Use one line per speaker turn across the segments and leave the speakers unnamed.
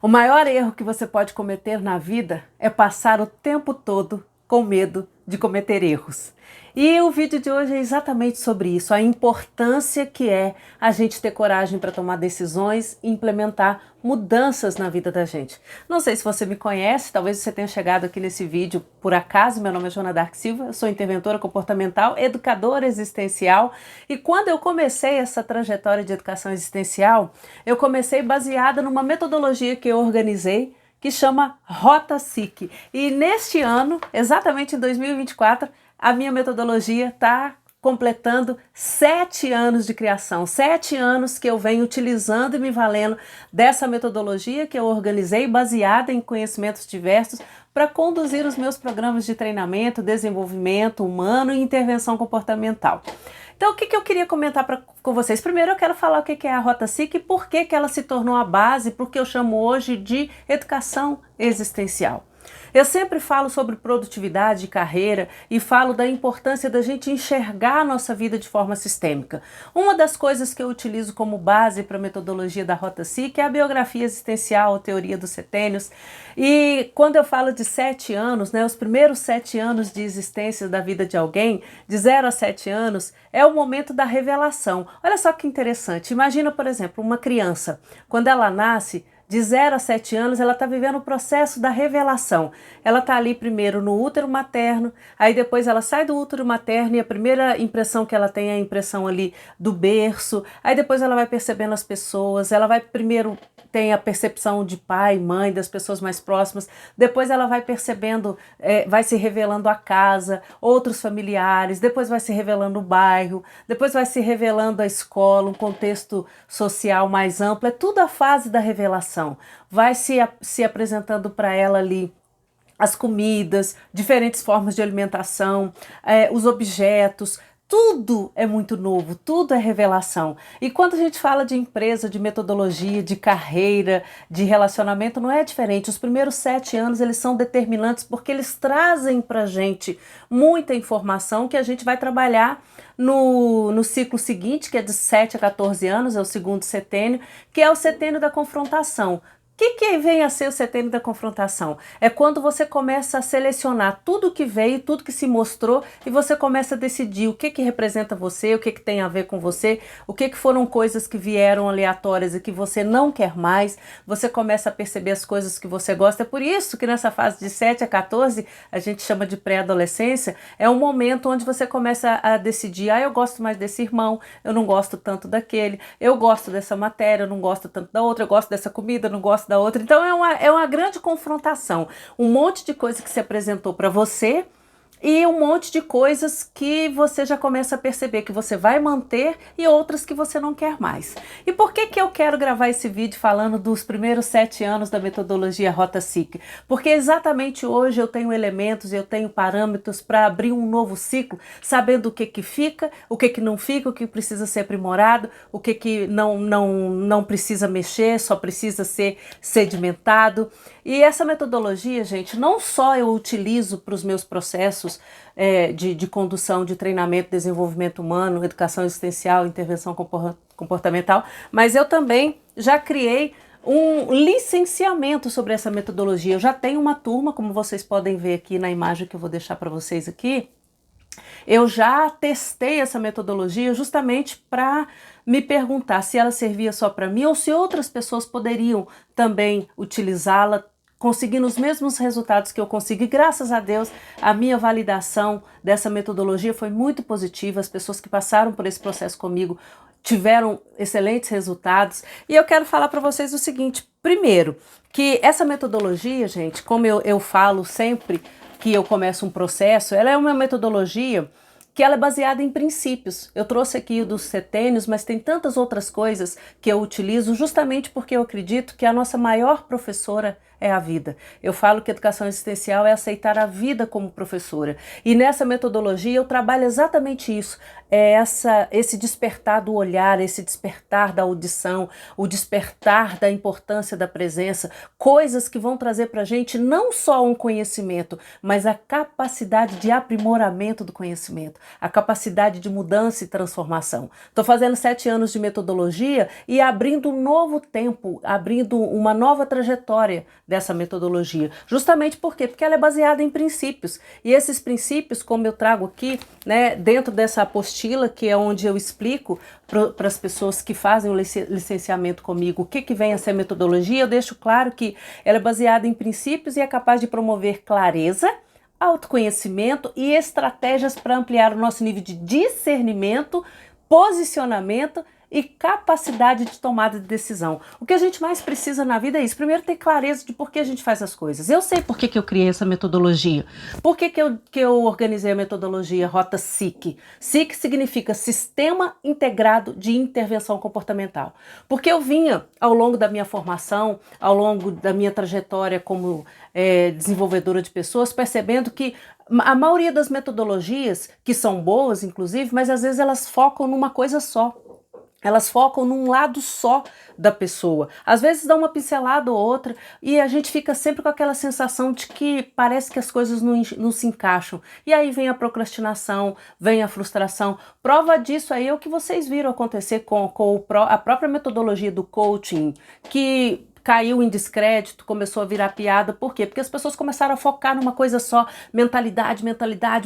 O maior erro que você pode cometer na vida é passar o tempo todo com medo de cometer erros. E o vídeo de hoje é exatamente sobre isso, a importância que é a gente ter coragem para tomar decisões e implementar mudanças na vida da gente. Não sei se você me conhece, talvez você tenha chegado aqui nesse vídeo por acaso. Meu nome é Joana Dark Silva, eu sou interventora comportamental, educadora existencial, e quando eu comecei essa trajetória de educação existencial, eu comecei baseada numa metodologia que eu organizei, que chama Rota SIC. E neste ano, exatamente em 2024, a minha metodologia está completando 7 anos de criação, 7 anos que eu venho utilizando e me valendo dessa metodologia que eu organizei, baseada em conhecimentos diversos, para conduzir os meus programas de treinamento, desenvolvimento humano e intervenção comportamental. Então, o que eu queria comentar com vocês? Primeiro, eu quero falar o que é a Rota SIC e por que ela se tornou a base, porque eu chamo hoje de educação existencial. Eu sempre falo sobre produtividade de carreira e falo da importância da gente enxergar a nossa vida de forma sistêmica. Uma das coisas que eu utilizo como base para a metodologia da Rota SIC é a biografia existencial, a teoria dos setênios. E quando eu falo de 7 anos, os primeiros 7 anos de existência da vida de alguém, de 0 a 7 anos, é o momento da revelação. Olha só que interessante. Imagina, por exemplo, uma criança, quando ela nasce, de 0 a 7 anos, ela está vivendo o processo da revelação. Ela está ali primeiro no útero materno, aí depois ela sai do útero materno e a primeira impressão que ela tem é a impressão ali do berço, aí depois ela vai percebendo as pessoas, ela vai primeiro tem a percepção de pai, mãe, das pessoas mais próximas, depois ela vai percebendo, vai se revelando a casa, outros familiares, depois vai se revelando o bairro, depois vai se revelando a escola, um contexto social mais amplo, é tudo a fase da revelação. Vai se apresentando para ela ali as comidas, diferentes formas de alimentação, os objetos. Tudo é muito novo, tudo é revelação. E quando a gente fala de empresa, de metodologia, de carreira, de relacionamento, não é diferente. Os primeiros 7 anos eles são determinantes porque eles trazem para a gente muita informação que a gente vai trabalhar no ciclo seguinte, que é de 7 a 14 anos, é o segundo setênio, que é o setênio da confrontação. O que vem a ser o setênio da confrontação? É quando você começa a selecionar tudo que veio, tudo que se mostrou e você começa a decidir o que representa você, o que tem a ver com você, o que foram coisas que vieram aleatórias e que você não quer mais. Você começa a perceber as coisas que você gosta. É por isso que nessa fase de 7 a 14, a gente chama de pré-adolescência, é um momento onde você começa a decidir, eu gosto mais desse irmão, eu não gosto tanto daquele, eu gosto dessa matéria, eu não gosto tanto da outra, eu gosto dessa comida, eu não gosto da outra. Então é uma grande confrontação, um monte de coisa que se apresentou para você e um monte de coisas que você já começa a perceber que você vai manter e outras que você não quer mais. E por que eu quero gravar esse vídeo falando dos primeiros 7 anos da metodologia Rota SIC? Porque exatamente hoje eu tenho elementos, eu tenho parâmetros para abrir um novo ciclo, sabendo o que fica, o que não fica, o que precisa ser aprimorado, o que não precisa mexer, só precisa ser sedimentado. E essa metodologia, gente, não só eu utilizo para os meus processos de condução, de treinamento, desenvolvimento humano, educação existencial, intervenção comportamental, mas eu também já criei um licenciamento sobre essa metodologia. Eu já tenho uma turma, como vocês podem ver aqui na imagem que eu vou deixar para vocês aqui. Eu já testei essa metodologia justamente para me perguntar se ela servia só para mim ou se outras pessoas poderiam também utilizá-la, conseguindo os mesmos resultados que eu consegui. Graças a Deus, a minha validação dessa metodologia foi muito positiva. As pessoas que passaram por esse processo comigo tiveram excelentes resultados. E eu quero falar para vocês o seguinte: primeiro, que essa metodologia, gente, como eu falo sempre que eu começo um processo, ela é uma metodologia que ela é baseada em princípios. Eu trouxe aqui o dos setênios, mas tem tantas outras coisas que eu utilizo justamente porque eu acredito que a nossa maior professora é a vida. Eu falo que educação existencial é aceitar a vida como professora. E nessa metodologia eu trabalho exatamente isso. É esse despertar do olhar, esse despertar da audição, o despertar da importância da presença, coisas que vão trazer para a gente não só um conhecimento, mas a capacidade de aprimoramento do conhecimento, a capacidade de mudança e transformação. Estou fazendo 7 anos de metodologia e abrindo um novo tempo, abrindo uma nova trajetória dessa metodologia. Justamente por quê? Porque ela é baseada em princípios. E esses princípios, como eu trago aqui, né, dentro dessa apostila, que é onde eu explico para as pessoas que fazem o licenciamento comigo o que vem a ser metodologia, eu deixo claro que ela é baseada em princípios e é capaz de promover clareza, autoconhecimento e estratégias para ampliar o nosso nível de discernimento, posicionamento e capacidade de tomada de decisão. O que a gente mais precisa na vida é isso. Primeiro, ter clareza de por que a gente faz as coisas. Eu sei por que eu criei essa metodologia. Por que eu organizei a metodologia Rota SIC? SIC significa Sistema Integrado de Intervenção Comportamental. Porque eu vinha, ao longo da minha formação, ao longo da minha trajetória como desenvolvedora de pessoas, percebendo que a maioria das metodologias, que são boas, inclusive, mas às vezes elas focam numa coisa só. Elas focam num lado só da pessoa. Às vezes dá uma pincelada ou outra e a gente fica sempre com aquela sensação de que parece que as coisas não se encaixam. E aí vem a procrastinação, vem a frustração. Prova disso aí é o que vocês viram acontecer com a própria metodologia do coaching, que caiu em descrédito, começou a virar piada. Por quê? Porque as pessoas começaram a focar numa coisa só, mentalidade,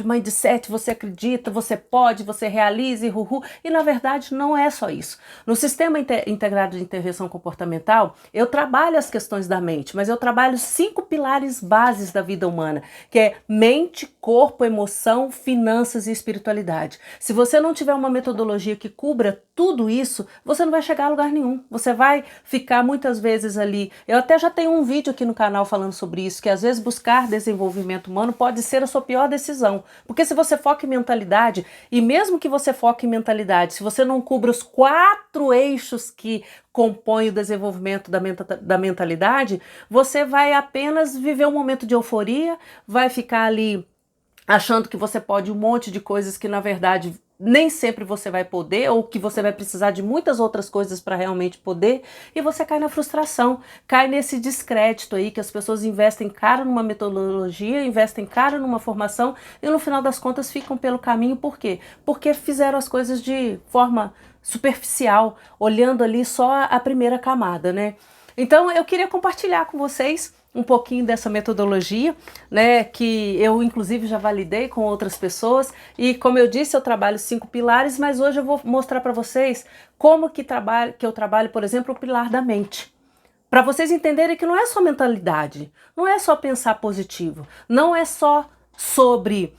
mindset, você acredita, você pode, você realiza, e na verdade não é só isso. No Sistema Integrado de Intervenção Comportamental, eu trabalho as questões da mente, mas eu trabalho 5 pilares bases da vida humana, que é mente, corpo, emoção, finanças e espiritualidade. Se você não tiver uma metodologia que cubra tudo isso, você não vai chegar a lugar nenhum. Você vai ficar muitas vezes ali. Eu até já tenho um vídeo aqui no canal falando sobre isso, que às vezes buscar desenvolvimento humano pode ser a sua pior decisão. Porque se você foca em mentalidade, e mesmo que você foque em mentalidade, se você não cubra os 4 eixos que compõem o desenvolvimento da mentalidade, você vai apenas viver um momento de euforia, vai ficar ali achando que você pode um monte de coisas que na verdade nem sempre você vai poder, ou que você vai precisar de muitas outras coisas para realmente poder, e você cai na frustração, cai nesse descrédito aí, que as pessoas investem caro numa metodologia, investem caro numa formação, e no final das contas ficam pelo caminho. Por quê? Porque fizeram as coisas de forma superficial, olhando ali só a primeira camada, né? Então eu queria compartilhar com vocês um pouquinho dessa metodologia, né, que eu inclusive já validei com outras pessoas, e como eu disse, eu trabalho 5 pilares, mas hoje eu vou mostrar para vocês como que eu trabalho, por exemplo, o pilar da mente. Para vocês entenderem que não é só mentalidade, não é só pensar positivo, não é só sobre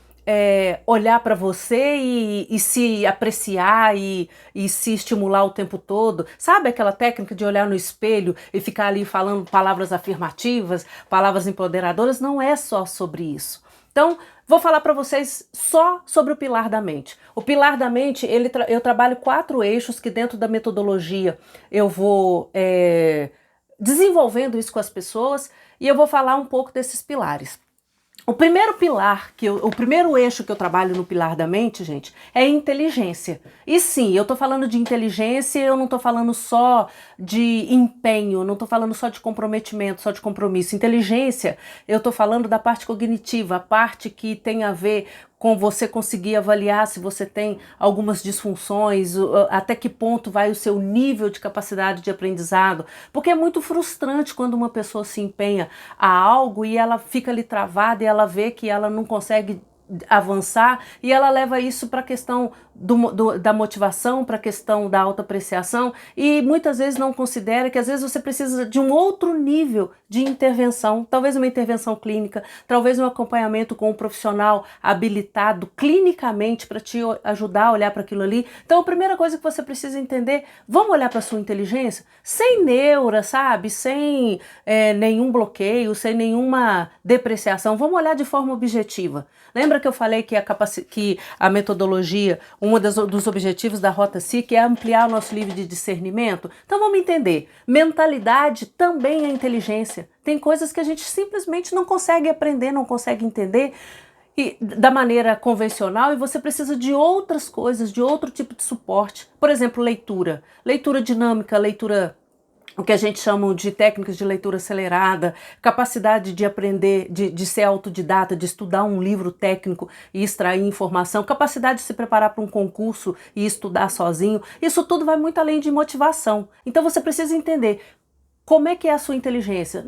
olhar para você e se apreciar e se estimular o tempo todo. Sabe aquela técnica de olhar no espelho e ficar ali falando palavras afirmativas, palavras empoderadoras? Não é só sobre isso. Então, vou falar para vocês só sobre o pilar da mente. O pilar da mente, eu trabalho 4 eixos que dentro da metodologia eu vou desenvolvendo isso com as pessoas, e eu vou falar um pouco desses pilares. O primeiro pilar, o primeiro eixo que eu trabalho no pilar da mente, gente, é inteligência. E sim, eu tô falando de inteligência, eu não tô falando só de empenho, não tô falando só de comprometimento, só de compromisso. Inteligência, eu tô falando da parte cognitiva, a parte que tem a ver com você conseguir avaliar se você tem algumas disfunções, até que ponto vai o seu nível de capacidade de aprendizado, porque é muito frustrante quando uma pessoa se empenha a algo e ela fica ali travada e ela vê que ela não consegue avançar, e ela leva isso para a questão da motivação, para a questão da autoapreciação, e muitas vezes não considera que às vezes você precisa de um outro nível de intervenção, talvez uma intervenção clínica, talvez um acompanhamento com um profissional habilitado clinicamente para te ajudar a olhar para aquilo ali. Então a primeira coisa que você precisa entender, vamos olhar para a sua inteligência sem neura, sabe? Sem nenhum bloqueio, sem nenhuma depreciação, vamos olhar de forma objetiva. Lembra que eu falei que a metodologia, dos objetivos da Rota SIC é ampliar o nosso nível de discernimento. Então vamos entender, mentalidade também é inteligência. Tem coisas que a gente simplesmente não consegue aprender, não consegue entender da maneira convencional, e você precisa de outras coisas, de outro tipo de suporte. Por exemplo, leitura. Leitura dinâmica, leitura, o que a gente chama de técnicas de leitura acelerada, capacidade de aprender, de ser autodidata, de estudar um livro técnico e extrair informação, capacidade de se preparar para um concurso e estudar sozinho. Isso tudo vai muito além de motivação. Então você precisa entender como é que é a sua inteligência.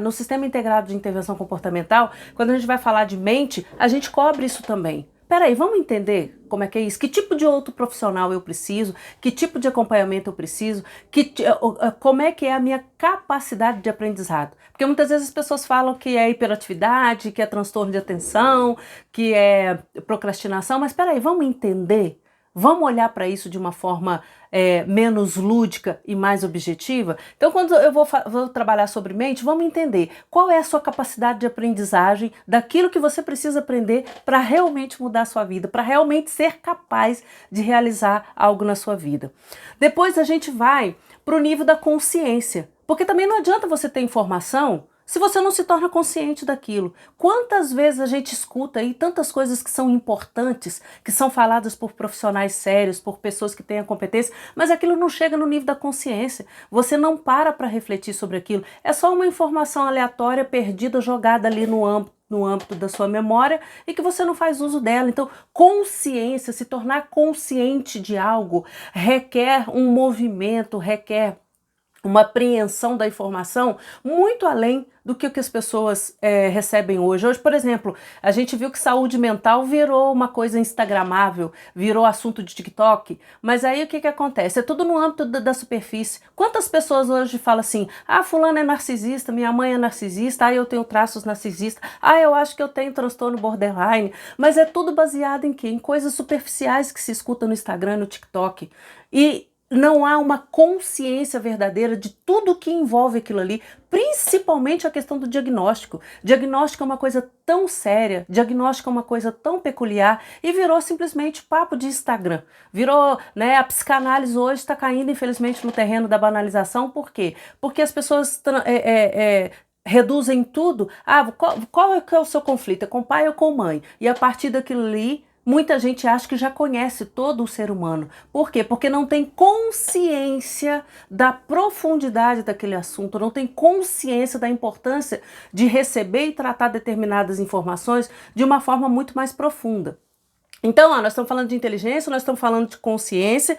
No Sistema Integrado de Intervenção Comportamental, quando a gente vai falar de mente, a gente cobre isso também. Peraí, vamos entender como é que é isso? Que tipo de outro profissional eu preciso? Que tipo de acompanhamento eu preciso? Como é que é a minha capacidade de aprendizado? Porque muitas vezes as pessoas falam que é hiperatividade, que é transtorno de atenção, que é procrastinação, mas peraí, vamos entender? Vamos olhar para isso de uma forma menos lúdica e mais objetiva? Então, quando eu vou trabalhar sobre mente, vamos entender qual é a sua capacidade de aprendizagem daquilo que você precisa aprender para realmente mudar a sua vida, para realmente ser capaz de realizar algo na sua vida. Depois a gente vai para o nível da consciência, porque também não adianta você ter informação se você não se torna consciente daquilo. Quantas vezes a gente escuta aí tantas coisas que são importantes, que são faladas por profissionais sérios, por pessoas que têm a competência, mas aquilo não chega no nível da consciência. Você não para refletir sobre aquilo. É só uma informação aleatória, perdida, jogada ali no âmbito da sua memória e que você não faz uso dela. Então, consciência, se tornar consciente de algo, requer um movimento, requer uma apreensão da informação muito além do que as pessoas recebem hoje. Hoje, por exemplo, a gente viu que saúde mental virou uma coisa instagramável, virou assunto de TikTok, mas aí o que acontece? É tudo no âmbito da superfície. Quantas pessoas hoje falam assim, fulano é narcisista, minha mãe é narcisista, eu tenho traços narcisistas, eu acho que eu tenho transtorno borderline, mas é tudo baseado em quê? Em coisas superficiais que se escuta no Instagram, no TikTok. E não há uma consciência verdadeira de tudo que envolve aquilo ali, principalmente a questão do diagnóstico. Diagnóstico é uma coisa tão séria, diagnóstico é uma coisa tão peculiar e virou simplesmente papo de Instagram. Virou, a psicanálise hoje está caindo, infelizmente, no terreno da banalização. Por quê? Porque as pessoas reduzem tudo. Qual é que é o seu conflito? É com pai ou com mãe? E a partir daquilo ali, muita gente acha que já conhece todo o ser humano. Por quê? Porque não tem consciência da profundidade daquele assunto, não tem consciência da importância de receber e tratar determinadas informações de uma forma muito mais profunda. Então, nós estamos falando de inteligência, nós estamos falando de consciência,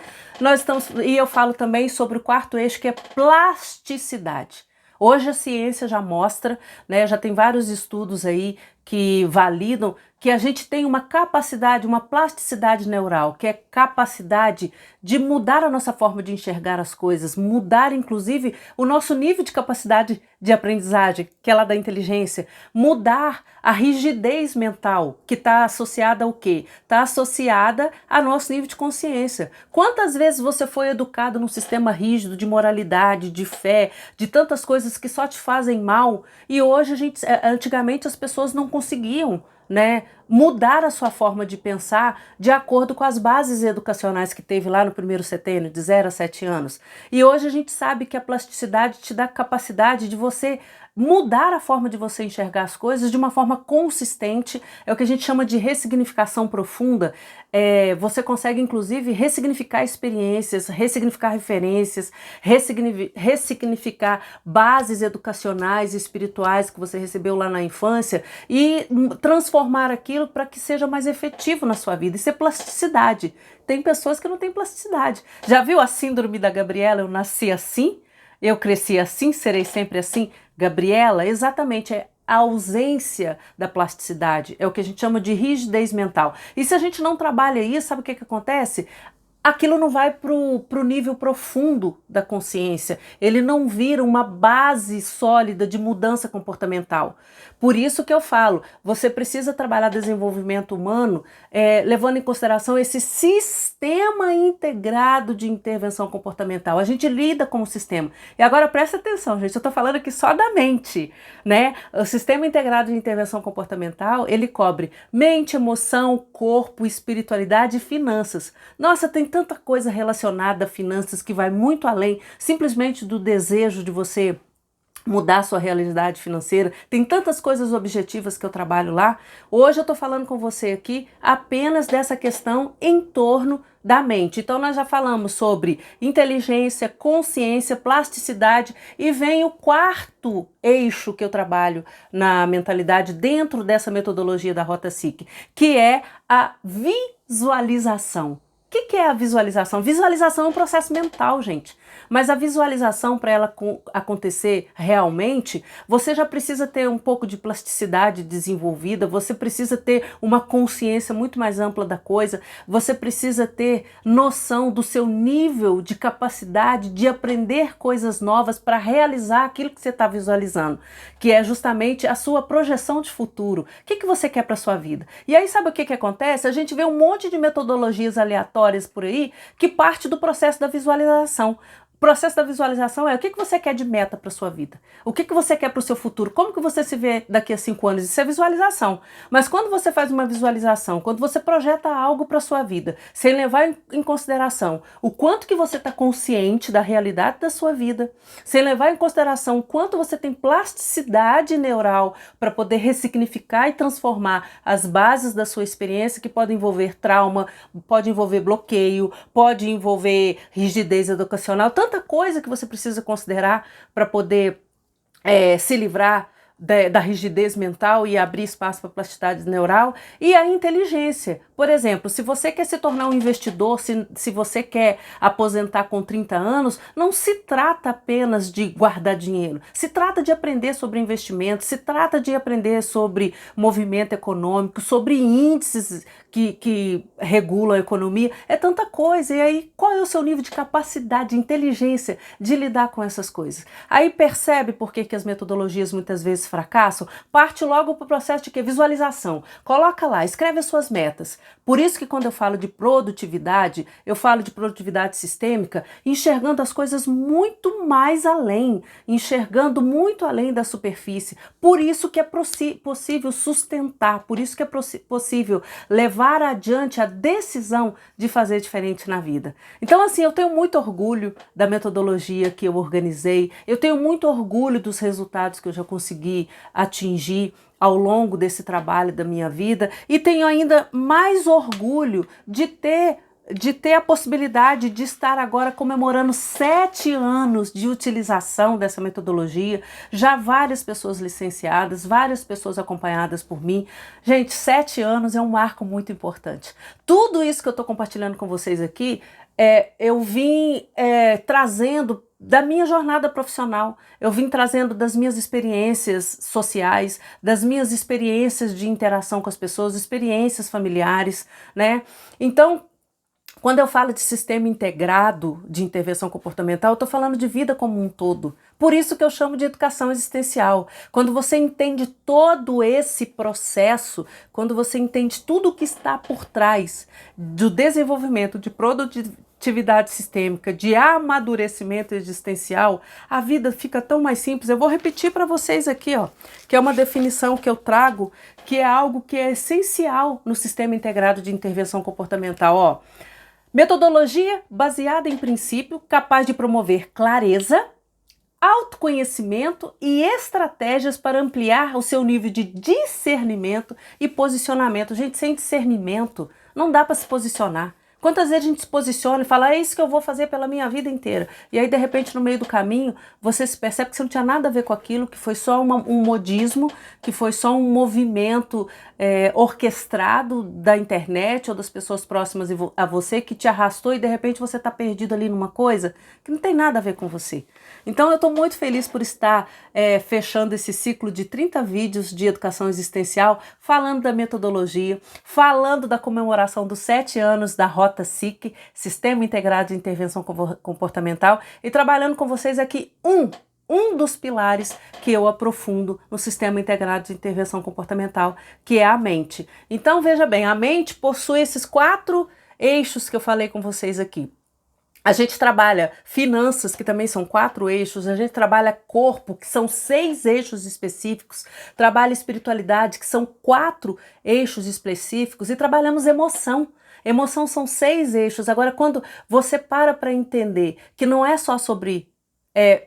e eu falo também sobre o quarto eixo, que é plasticidade. Hoje a ciência já mostra, já tem vários estudos aí que validam que a gente tem uma capacidade, uma plasticidade neural, que é capacidade de mudar a nossa forma de enxergar as coisas, mudar inclusive o nosso nível de capacidade de aprendizagem, que é lá da inteligência, mudar a rigidez mental, que está associada ao quê? Está associada ao nosso nível de consciência. Quantas vezes você foi educado num sistema rígido de moralidade, de fé, de tantas coisas que só te fazem mal, e hoje antigamente as pessoas não conseguiam mudar a sua forma de pensar de acordo com as bases educacionais que teve lá no primeiro setênio, de 0 a 7 anos. E hoje a gente sabe que a plasticidade te dá a capacidade de você mudar a forma de você enxergar as coisas de uma forma consistente. É o que a gente chama de ressignificação profunda. Você consegue, inclusive, ressignificar experiências, ressignificar referências, ressignificar bases educacionais e espirituais que você recebeu lá na infância e transformar aquilo para que seja mais efetivo na sua vida. Isso é plasticidade. Tem pessoas que não têm plasticidade. Já viu a síndrome da Gabriela? Eu nasci assim, eu cresci assim, serei sempre assim. Gabriela, exatamente, é a ausência da plasticidade, é o que a gente chama de rigidez mental. E se a gente não trabalha isso, sabe o que acontece? aquilo não vai para o nível profundo da consciência, ele não vira uma base sólida de mudança comportamental. Por isso que eu falo, você precisa trabalhar desenvolvimento humano levando em consideração esse sistema integrado de intervenção comportamental. A gente lida com o sistema. E agora presta atenção, gente, eu estou falando aqui só da mente, né? O sistema integrado de intervenção comportamental, ele cobre mente, emoção, corpo, espiritualidade e finanças. Nossa, tem tanta coisa relacionada a finanças que vai muito além simplesmente do desejo de você mudar a sua realidade financeira. Tem tantas coisas objetivas que eu trabalho lá. Hoje eu estou falando com você aqui apenas dessa questão em torno da mente. Então nós já falamos sobre inteligência, consciência, plasticidade e vem o quarto eixo que eu trabalho na mentalidade dentro dessa metodologia da Rota Sikh, que é a visualização. O que é a visualização? Visualização é um processo mental, gente. Mas a visualização, para ela acontecer realmente, você já precisa ter um pouco de plasticidade desenvolvida, você precisa ter uma consciência muito mais ampla da coisa, você precisa ter noção do seu nível de capacidade de aprender coisas novas para realizar aquilo que você está visualizando, que é justamente a sua projeção de futuro. O que você quer para a sua vida? E aí sabe o que acontece? A gente vê um monte de metodologias aleatórias por aí que parte do processo da visualização. O processo da visualização é o que você quer de meta para sua vida, o que você quer para o seu futuro, como que você se vê daqui a 5 anos, isso é visualização. Mas quando você faz uma visualização, quando você projeta algo para sua vida, sem levar em consideração o quanto que você está consciente da realidade da sua vida, sem levar em consideração o quanto você tem plasticidade neural para poder ressignificar e transformar as bases da sua experiência, que pode envolver trauma, pode envolver bloqueio, pode envolver rigidez educacional, tanta coisa que você precisa considerar para poder se livrar da rigidez mental e abrir espaço para plasticidade neural. E a inteligência. Por exemplo, se você quer se tornar um investidor, se você quer aposentar com 30 anos, não se trata apenas de guardar dinheiro, se trata de aprender sobre investimento, se trata de aprender sobre movimento econômico, sobre índices que regulam a economia, é tanta coisa. E aí, qual é o seu nível de capacidade, de inteligência de lidar com essas coisas? Aí percebe por que as metodologias muitas vezes fracassam? Parte logo para o processo de visualização. Coloca lá, escreve as suas metas. Por isso que quando eu falo de produtividade, eu falo de produtividade sistêmica, enxergando as coisas muito mais além, enxergando muito além da superfície. Por isso que é possível sustentar, por isso que é possível levar adiante a decisão de fazer diferente na vida. Então, assim, eu tenho muito orgulho da metodologia que eu organizei, eu tenho muito orgulho dos resultados que eu já consegui atingir ao longo desse trabalho da minha vida, e tenho ainda mais orgulho de ter a possibilidade de estar agora comemorando 7 anos de utilização dessa metodologia, já várias pessoas licenciadas, várias pessoas acompanhadas por mim. Gente, 7 anos é um marco muito importante. Tudo isso que eu estou compartilhando com vocês aqui, eu vim trazendo da minha jornada profissional, eu vim trazendo das minhas experiências sociais, das minhas experiências de interação com as pessoas, experiências familiares, né? Então, quando eu falo de sistema integrado de intervenção comportamental, eu estou falando de vida como um todo. Por isso que eu chamo de educação existencial. Quando você entende todo esse processo, quando você entende tudo o que está por trás do desenvolvimento de produtividade sistêmica, de amadurecimento existencial, a vida fica tão mais simples. Eu vou repetir para vocês aqui, ó, que é uma definição que eu trago, que é algo que é essencial no sistema integrado de intervenção comportamental, ó. Metodologia baseada em princípio, capaz de promover clareza, autoconhecimento e estratégias para ampliar o seu nível de discernimento e posicionamento. Gente, sem discernimento não dá para se posicionar. Quantas vezes a gente se posiciona e fala, é isso que eu vou fazer pela minha vida inteira. E aí, de repente, no meio do caminho, você se percebe que você não tinha nada a ver com aquilo, que foi só um modismo, que foi só um movimento orquestrado da internet ou das pessoas próximas a você, que te arrastou e, de repente, você está perdido ali numa coisa que não tem nada a ver com você. Então, eu estou muito feliz por estar fechando esse ciclo de 30 vídeos de educação existencial, falando da metodologia, falando da comemoração dos 7 anos da Rota Rota SIC, Sistema Integrado de Intervenção Comportamental, e trabalhando com vocês aqui um dos pilares que eu aprofundo no Sistema Integrado de Intervenção Comportamental, que é a mente. Então, veja bem, a mente possui esses 4 eixos que eu falei com vocês aqui. A gente trabalha finanças, que também são 4 eixos, a gente trabalha corpo, que são 6 eixos específicos, trabalha espiritualidade, que são 4 eixos específicos, e trabalhamos emoção. Emoção são 6 eixos. Agora, quando você para entender que não é só sobre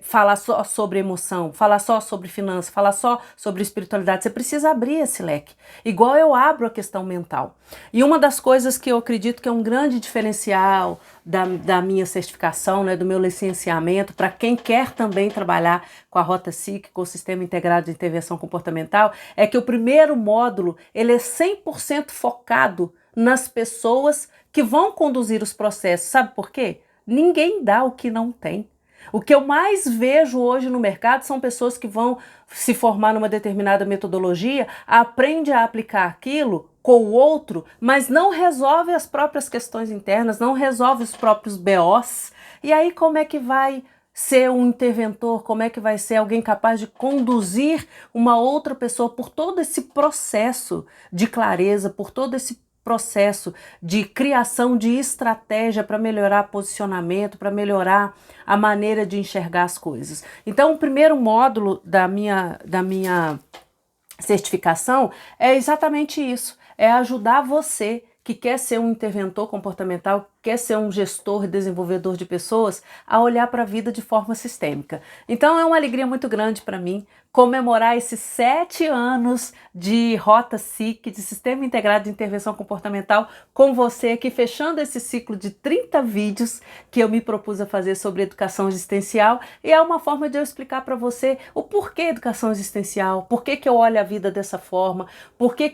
falar só sobre emoção, falar só sobre finanças, falar só sobre espiritualidade, você precisa abrir esse leque, igual eu abro a questão mental. E uma das coisas que eu acredito que é um grande diferencial da minha certificação, né, do meu licenciamento, para quem quer também trabalhar com a Rota SIC, com o Sistema Integrado de Intervenção Comportamental, é que o primeiro módulo ele é 100% focado nas pessoas que vão conduzir os processos. Sabe por quê? Ninguém dá o que não tem. O que eu mais vejo hoje no mercado são pessoas que vão se formar numa determinada metodologia, aprende a aplicar aquilo com o outro, mas não resolve as próprias questões internas, não resolve os próprios BOs. E aí como é que vai ser um interventor, como é que vai ser alguém capaz de conduzir uma outra pessoa por todo esse processo de clareza, por todo esse processo de criação de estratégia para melhorar posicionamento, para melhorar a maneira de enxergar as coisas. Então, o primeiro módulo da minha certificação é exatamente isso, é ajudar você que quer ser um interventor comportamental, quer ser um gestor e desenvolvedor de pessoas, a olhar para a vida de forma sistêmica. Então é uma alegria muito grande para mim comemorar esses 7 anos de Rota SIC, de Sistema Integrado de Intervenção Comportamental, com você aqui, fechando esse ciclo de 30 vídeos que eu me propus a fazer sobre educação existencial, e é uma forma de eu explicar para você o porquê educação existencial, por que eu olho a vida dessa forma, por que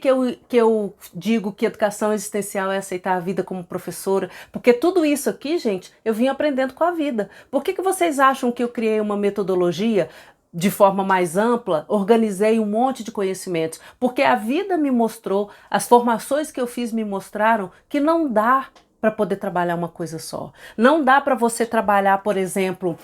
eu digo que educação existencial é aceitar a vida como professora, porque tudo isso aqui, gente, eu vim aprendendo com a vida. Por que vocês acham que eu criei uma metodologia de forma mais ampla, organizei um monte de conhecimentos? Porque a vida me mostrou, as formações que eu fiz me mostraram que não dá para poder trabalhar uma coisa só. Não dá para você trabalhar, por exemplo,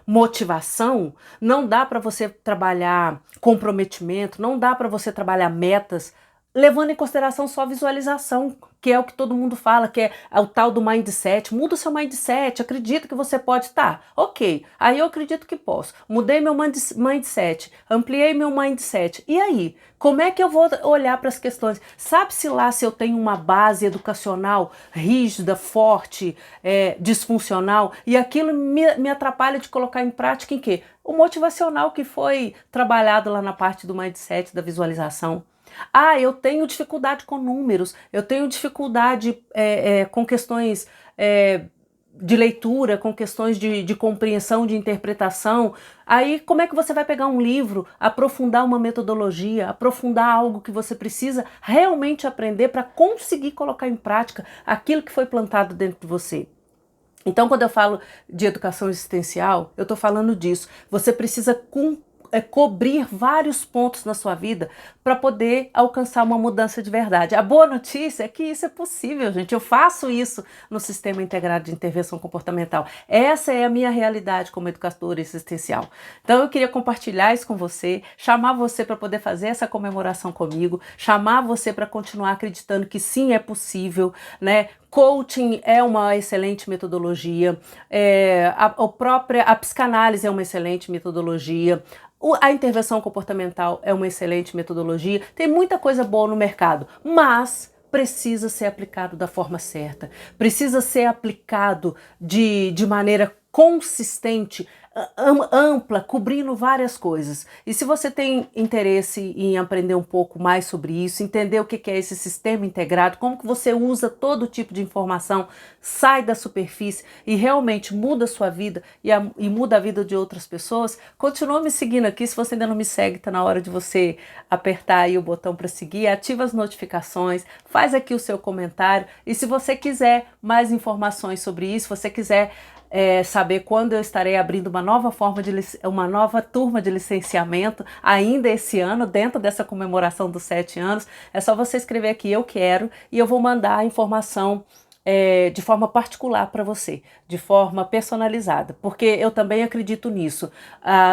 motivação, não dá para você trabalhar comprometimento, não dá para você trabalhar metas, levando em consideração só visualização, que é o que todo mundo fala, que é o tal do mindset. Muda o seu mindset, acredita que você pode estar. Ok, aí eu acredito que posso. Mudei meu mindset, ampliei meu mindset. E aí? Como é que eu vou olhar para as questões? Sabe-se lá se eu tenho uma base educacional rígida, forte, disfuncional, e aquilo me atrapalha de colocar em prática em quê? O motivacional que foi trabalhado lá na parte do mindset, da visualização. Ah, eu tenho dificuldade com números, eu tenho dificuldade com questões de leitura, com questões de compreensão, de interpretação. Aí como é que você vai pegar um livro, aprofundar uma metodologia, aprofundar algo que você precisa realmente aprender para conseguir colocar em prática aquilo que foi plantado dentro de você? Então, quando eu falo de educação existencial, eu estou falando disso. Você precisa cobrir vários pontos na sua vida para poder alcançar uma mudança de verdade. A boa notícia é que isso é possível, gente. Eu faço isso no Sistema Integrado de Intervenção Comportamental. Essa é a minha realidade como educadora existencial. Então eu queria compartilhar isso com você, chamar você para poder fazer essa comemoração comigo, chamar você para continuar acreditando que sim, é possível, né? Coaching é uma excelente metodologia, a psicanálise é uma excelente metodologia, a intervenção comportamental é uma excelente metodologia, tem muita coisa boa no mercado, mas precisa ser aplicado da forma certa, precisa ser aplicado de maneira consistente, ampla, cobrindo várias coisas. E se você tem interesse em aprender um pouco mais sobre isso, entender o que é esse sistema integrado, como que você usa todo tipo de informação, sai da superfície e realmente muda a sua vida e muda a vida de outras pessoas, continua me seguindo aqui. Se você ainda não me segue, tá na hora de você apertar aí o botão para seguir, ativa as notificações, faz aqui o seu comentário, e se você quiser mais informações sobre isso, se você quiser saber quando eu estarei abrindo uma nova turma de licenciamento ainda esse ano, dentro dessa comemoração dos 7 anos, é só você escrever aqui "eu quero" e eu vou mandar a informação de forma particular para você, de forma personalizada, porque eu também acredito nisso.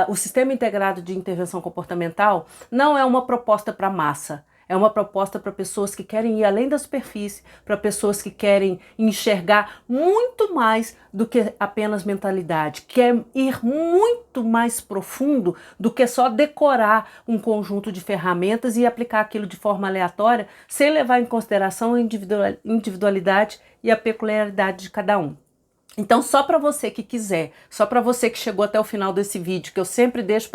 O Sistema Integrado de Intervenção Comportamental não é uma proposta para massa. É uma proposta para pessoas que querem ir além da superfície, para pessoas que querem enxergar muito mais do que apenas mentalidade, quer ir muito mais profundo do que só decorar um conjunto de ferramentas e aplicar aquilo de forma aleatória, sem levar em consideração a individualidade e a peculiaridade de cada um. Então, só para você que quiser, só para você que chegou até o final desse vídeo, que eu sempre deixo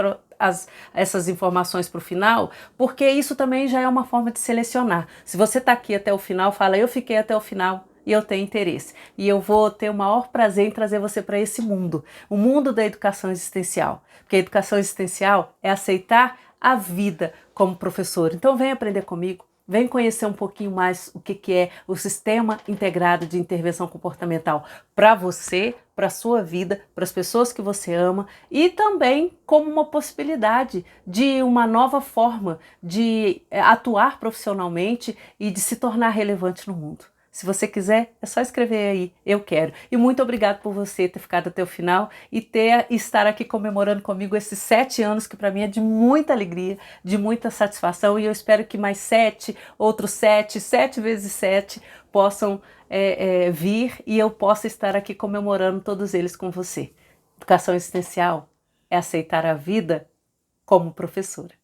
essas informações para o final, porque isso também já é uma forma de selecionar. Se você está aqui até o final, fala, eu fiquei até o final e eu tenho interesse. E eu vou ter o maior prazer em trazer você para esse mundo, o mundo da educação existencial. Porque a educação existencial é aceitar a vida como professor. Então, vem aprender comigo. Vem conhecer um pouquinho mais o que é o Sistema Integrado de Intervenção Comportamental para você, para a sua vida, para as pessoas que você ama e também como uma possibilidade de uma nova forma de atuar profissionalmente e de se tornar relevante no mundo. Se você quiser, é só escrever aí, eu quero. E muito obrigado por você ter ficado até o final e estar aqui comemorando comigo esses 7 anos, que para mim é de muita alegria, de muita satisfação. E eu espero que mais 7, outros 7, 7 vezes 7 possam vir e eu possa estar aqui comemorando todos eles com você. Educação existencial é aceitar a vida como professora.